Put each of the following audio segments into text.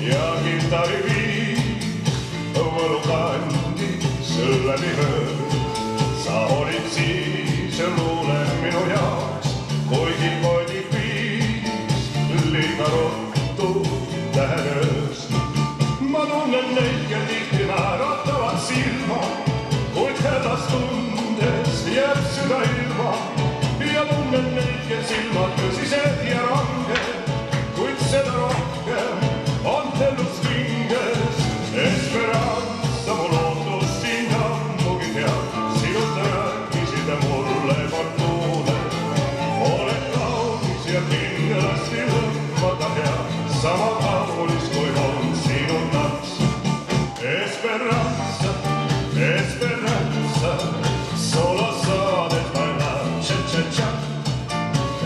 ja kitarriviis võlukandis läbi öö. Sa olid siis luule minu jaoks, kuigi poodi viis liiga ruttu tähenöös. Ma tunnen neid, kel tihti naeratavad silma, kuid hädas tundes jääb süda ilma. Ja tunnen neid, kel silmad tõsised ja ranged, kuid seda rohkem on tellus pinges. Esperanza mu lootus sind ammugi teab, sinult rääkisid mulle fortuune. Oled kaunis ja kindlasti lõpmata peab, sama kaunis kui on sinu tants. Esperanza, Esperanza, solo saadet bailar cha-cha-cha.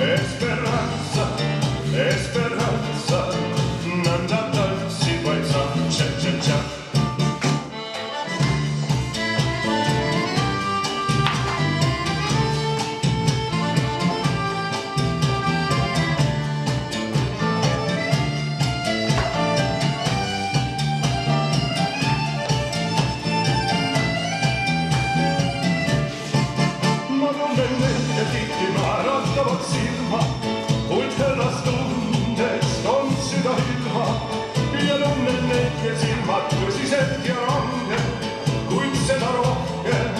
Esperanza, Esperanza, nõnda tantsid vaid sa cha-cha-cha. Tihti naeratavad silma, kuid hädas tundest on süda ilma. Ja tunnen neid, kel silmad tõsised ja ranged, kuid seda rohkem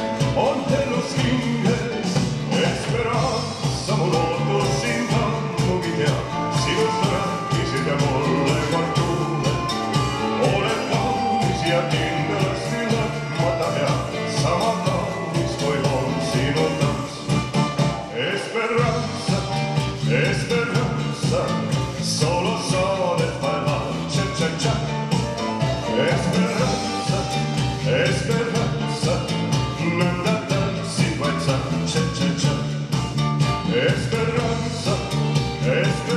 on tellus hinges. Esperanza mu lootus sind ammugi teab, sinust rääkisid ja mulle fortuune. Oled kaunis ja kindlasti lõpmata peab, sama kaunis kui on sinu tants. Esperanza, Esperanza, solo saadet bailar cha-cha-cha. Esperanza, Esperanza, nõnda tantsid vaid sa cha-cha-cha. Esperanza, Esperanza.